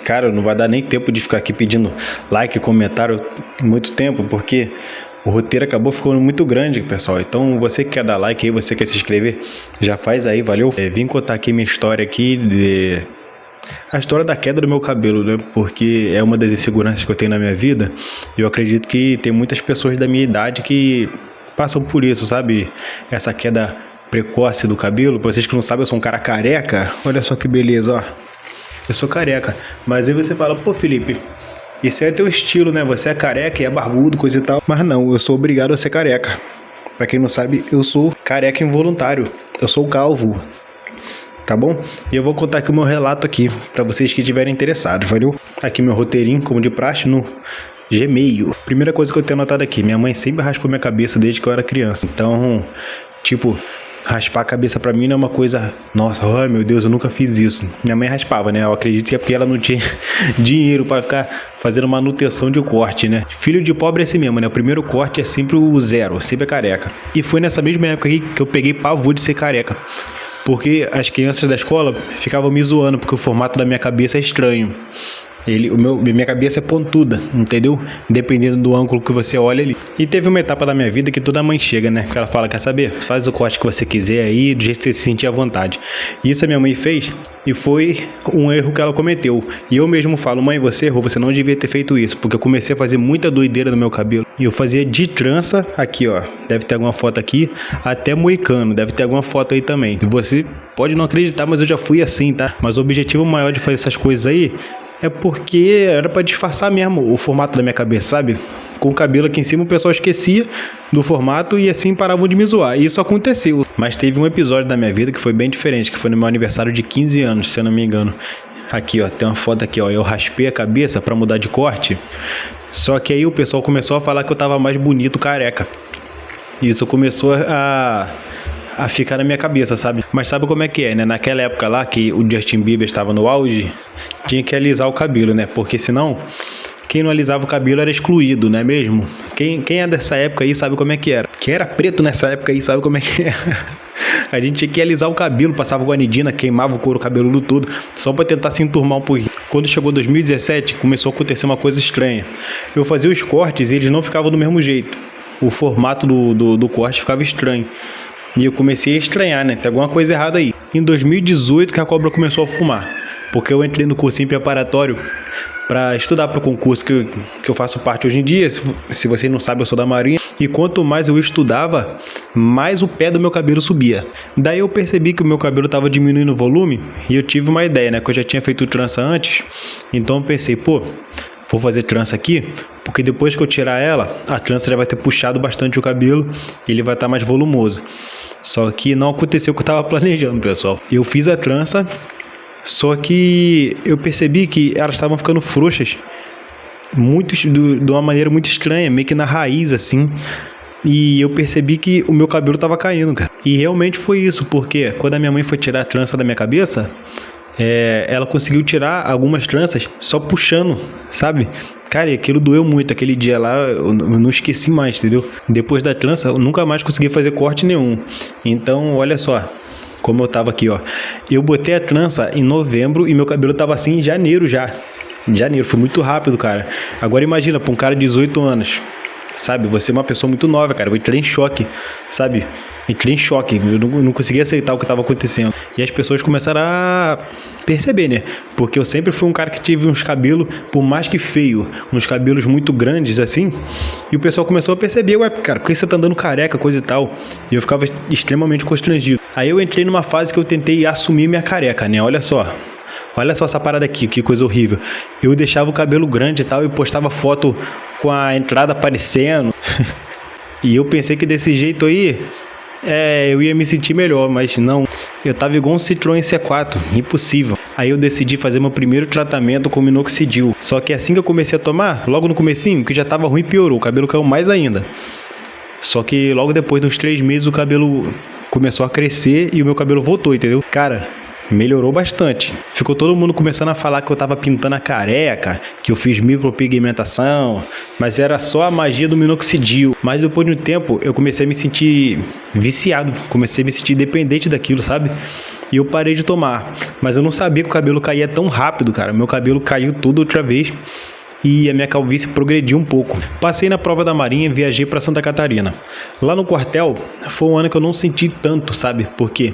Cara, não vai dar nem tempo de ficar aqui pedindo like, comentário muito tempo, porque o roteiro acabou ficando muito grande, pessoal. Então, você que quer dar like aí, você quer se inscrever, já faz aí, valeu? Vim contar aqui minha história aqui a história da queda do meu cabelo, né? Porque é uma das inseguranças que eu tenho na minha vida. E eu acredito que tem muitas pessoas da minha idade que passam por isso, sabe? Essa queda precoce do cabelo. Pra vocês que não sabem, eu sou um cara careca. Olha só que beleza, ó. Eu sou careca. Mas aí você fala, pô, Felipe, isso é teu estilo, né? Você é careca e é barbudo, coisa e tal. Mas não, eu sou obrigado a ser careca. Pra quem não sabe, eu sou careca involuntário. Eu sou calvo. Tá bom? E eu vou contar aqui o meu relato aqui, pra vocês que estiverem interessados, valeu? Aqui meu roteirinho, como de praxe, no Gmail. Primeira coisa que eu tenho notado aqui, minha mãe sempre raspou minha cabeça desde que eu era criança. Então, tipo, raspar a cabeça pra mim não é uma coisa, nossa, ai meu Deus, eu nunca fiz isso. Minha mãe raspava, né? Eu acredito que é porque ela não tinha dinheiro pra ficar fazendo manutenção de corte, né? Filho de pobre é assim mesmo, né? O primeiro corte é sempre o zero, sempre é careca. E foi nessa mesma época aqui que eu peguei pavor de ser careca. Porque as crianças da escola ficavam me zoando, porque o formato da minha cabeça é estranho. Minha cabeça é pontuda, entendeu? Dependendo do ângulo que você olha ali. E teve uma etapa da minha vida que toda mãe chega, né? Que ela fala, quer saber? Faz o corte que você quiser aí, do jeito que você se sentir à vontade. E isso a minha mãe fez e foi um erro que ela cometeu. E eu mesmo falo, mãe, você errou, você não devia ter feito isso. Porque eu comecei a fazer muita doideira no meu cabelo. E eu fazia de trança, aqui ó, deve ter alguma foto aqui, até moicano, deve ter alguma foto aí também. Você pode não acreditar, mas eu já fui assim, tá? Mas o objetivo maior de fazer essas coisas aí é porque era pra disfarçar mesmo o formato da minha cabeça, sabe? Com o cabelo aqui em cima o pessoal esquecia do formato e assim paravam de me zoar. E isso aconteceu. Mas teve um episódio da minha vida que foi bem diferente, que foi no meu aniversário de 15 anos, se eu não me engano. Aqui ó, tem uma foto aqui ó, eu raspei a cabeça pra mudar de corte. Só que aí o pessoal começou a falar que eu tava mais bonito careca. Isso começou a ficar na minha cabeça, sabe? Mas sabe como é que é, né? Naquela época lá que o Justin Bieber estava no auge, tinha que alisar o cabelo, né? Porque senão, quem não alisava o cabelo era excluído, não é mesmo? Quem é dessa época aí sabe como é que era. Quem era preto nessa época aí sabe como é que era. A gente tinha que alisar o cabelo, passava guanidina, queimava o couro cabeludo todo, só para tentar se enturmar um pouquinho. Quando chegou 2017, começou a acontecer uma coisa estranha. Eu fazia os cortes e eles não ficavam do mesmo jeito. O formato do corte ficava estranho. E eu comecei a estranhar, né? Tem alguma coisa errada aí. Em 2018 que a cobra começou a fumar. Porque eu entrei no cursinho preparatório para estudar para o concurso que eu faço parte hoje em dia. Se você não sabe, eu sou da Marinha. E quanto mais eu estudava, mais o pé do meu cabelo subia. Daí eu percebi que o meu cabelo estava diminuindo o volume. E eu tive uma ideia, né? Que eu já tinha feito trança antes. Então eu pensei, pô, vou fazer trança aqui, porque depois que eu tirar ela, a trança já vai ter puxado bastante o cabelo e ele vai estar mais volumoso. Só que não aconteceu o que eu estava planejando, pessoal. Eu fiz a trança, só que eu percebi que elas estavam ficando frouxas, de uma maneira muito estranha, meio que na raiz, assim. E eu percebi que o meu cabelo estava caindo, cara. E realmente foi isso, porque quando a minha mãe foi tirar a trança da minha cabeça, ela conseguiu tirar algumas tranças só puxando, sabe? Cara, e aquilo doeu muito. Aquele dia lá eu não esqueci mais, entendeu? Depois da trança eu nunca mais consegui fazer corte nenhum. Então olha só como eu tava aqui, ó. Eu botei a trança em novembro e meu cabelo tava assim em janeiro já. Em janeiro, foi muito rápido, cara. Agora imagina, pra um cara de 18 anos, sabe? Você é uma pessoa muito nova, cara. Eu entrei em choque, sabe? Entrei em choque. Eu não conseguia aceitar o que estava acontecendo. E as pessoas começaram a perceber, né? Porque eu sempre fui um cara que tive uns cabelos, por mais que feio, uns cabelos muito grandes, assim. E o pessoal começou a perceber, ué, cara, por que você tá andando careca, coisa e tal? E eu ficava extremamente constrangido. Aí eu entrei numa fase que eu tentei assumir minha careca, né? Olha só. Olha só essa parada aqui, que coisa horrível. Eu deixava o cabelo grande e tal e postava foto com a entrada aparecendo. E eu pensei que desse jeito aí, eu ia me sentir melhor, mas não. Eu tava igual um Citroën C4, impossível. Aí eu decidi fazer meu primeiro tratamento com minoxidil. Só que assim que eu comecei a tomar, logo no comecinho, que já tava ruim, piorou. O cabelo caiu mais ainda. Só que logo depois de uns 3 meses o cabelo começou a crescer e o meu cabelo voltou, entendeu? Cara, melhorou bastante. Ficou todo mundo começando a falar que eu tava pintando a careca, que eu fiz micropigmentação, mas era só a magia do minoxidil. Mas depois de um tempo eu comecei a me sentir viciado, comecei a me sentir dependente daquilo, sabe? e eu parei de tomar. Mas eu não sabia que o cabelo caía tão rápido, cara. Meu cabelo caiu tudo outra vez e a minha calvície progrediu um pouco. Passei na prova da Marinha e viajei para Santa Catarina. Lá no quartel foi um ano que eu não senti tanto, sabe? Porque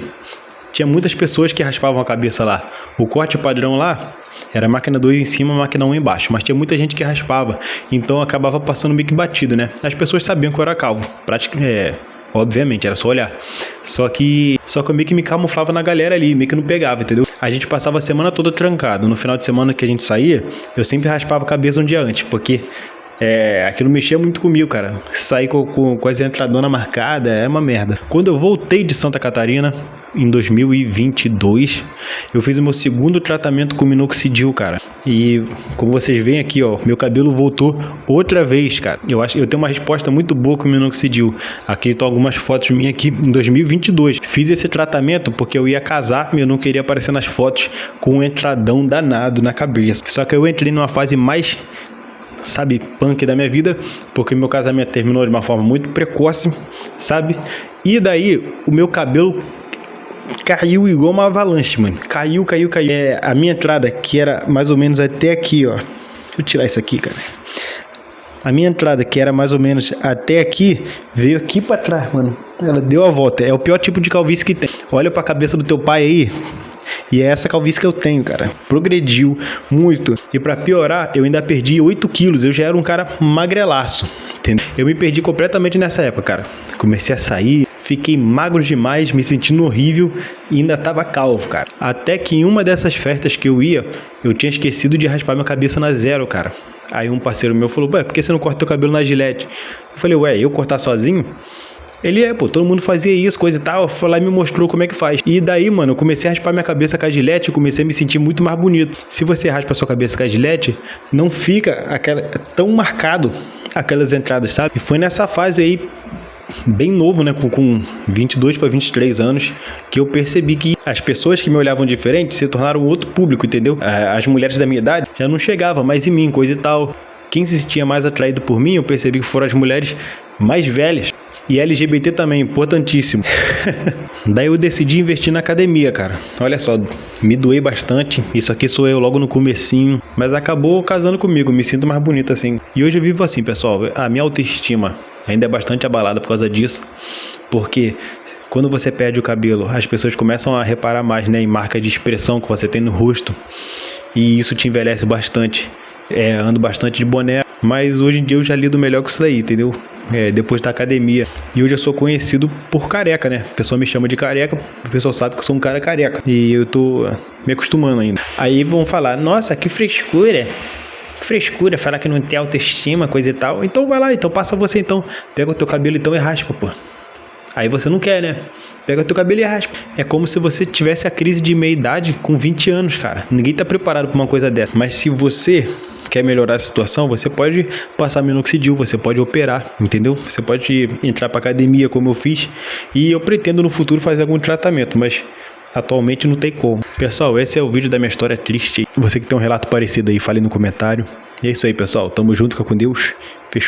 tinha muitas pessoas que raspavam a cabeça lá. O corte padrão lá era máquina 2 em cima, máquina 1 embaixo. Mas tinha muita gente que raspava. Então acabava passando meio que batido, né? As pessoas sabiam que eu era calvo. Obviamente, era só olhar. Só que eu meio que me camuflava na galera ali, meio que não pegava, entendeu? A gente passava a semana toda trancado. No final de semana que a gente saía, eu sempre raspava a cabeça um dia antes, porque aquilo mexia muito comigo, cara. Sair com as entradonas marcadas é uma merda. Quando eu voltei de Santa Catarina, em 2022, eu fiz o meu segundo tratamento com minoxidil, cara. E como vocês veem aqui, ó, meu cabelo voltou outra vez, cara. Eu tenho uma resposta muito boa com o minoxidil. Aqui estão algumas fotos minhas aqui em 2022. Fiz esse tratamento porque eu ia casar e eu não queria aparecer nas fotos com um entradão danado na cabeça. Só que eu entrei numa fase mais, sabe, punk da minha vida, porque meu casamento terminou de uma forma muito precoce, sabe? E daí o meu cabelo caiu igual uma avalanche, mano. Caiu. A minha entrada, que era mais ou menos até aqui, ó. Deixa eu tirar isso aqui, cara. A minha entrada, que era mais ou menos até aqui, veio aqui pra trás, mano. Ela deu a volta. É o pior tipo de calvície que tem. Olha pra cabeça do teu pai aí. E é essa calvície que eu tenho, cara. Progrediu muito. E pra piorar, eu ainda perdi 8 quilos. Eu já era um cara magrelaço, entendeu? Eu me perdi completamente nessa época, cara. Comecei a sair, fiquei magro demais, me sentindo horrível e ainda tava calvo, cara. Até que em uma dessas festas que eu ia, eu tinha esquecido de raspar minha cabeça na zero, cara. Aí um parceiro meu falou, ué, por que você não corta teu cabelo na Gillette? Eu falei, ué, eu cortar sozinho? Ele todo mundo fazia isso, coisa e tal. Foi lá e me mostrou como é que faz. E daí, mano, eu comecei a raspar minha cabeça com a Gillette e comecei a me sentir muito mais bonito. Se você raspa a sua cabeça com a Gillette, não fica tão marcado aquelas entradas, sabe? E foi nessa fase aí, bem novo, né, com 22 para 23 anos, que eu percebi que as pessoas que me olhavam diferente se tornaram outro público, entendeu? As mulheres da minha idade já não chegavam mais em mim, coisa e tal. Quem se sentia mais atraído por mim, eu percebi que foram as mulheres mais velhas. E LGBT também, importantíssimo. Daí eu decidi investir na academia, cara. Olha só, me doei bastante. Isso aqui sou eu logo no comecinho. Mas acabou casando comigo, me sinto mais bonito assim. E hoje eu vivo assim, pessoal. A minha autoestima ainda é bastante abalada por causa disso. Porque quando você perde o cabelo, as pessoas começam a reparar mais, né, em marca de expressão que você tem no rosto. E isso te envelhece bastante. Ando bastante de boné. Mas hoje em dia eu já lido melhor com isso daí, entendeu? Depois da academia. E hoje eu sou conhecido por careca, né? O pessoal me chama de careca, o pessoal sabe que eu sou um cara careca. E eu tô me acostumando ainda. Aí vão falar, nossa, que frescura. Que frescura, falar que não tem autoestima, coisa e tal. Então vai lá, então passa você então. Pega o teu cabelo então e raspa, pô. Aí você não quer, né? Pega o teu cabelo e raspa. É como se você tivesse a crise de meia-idade com 20 anos, cara. Ninguém tá preparado pra uma coisa dessa. Mas se você quer melhorar a situação, você pode passar minoxidil, você pode operar, entendeu? Você pode entrar pra academia, como eu fiz. E eu pretendo no futuro fazer algum tratamento, mas atualmente não tem como. Pessoal, esse é o vídeo da minha história triste. Você que tem um relato parecido aí, fale no comentário. E é isso aí, pessoal. Tamo junto, fica com Deus. Fechou.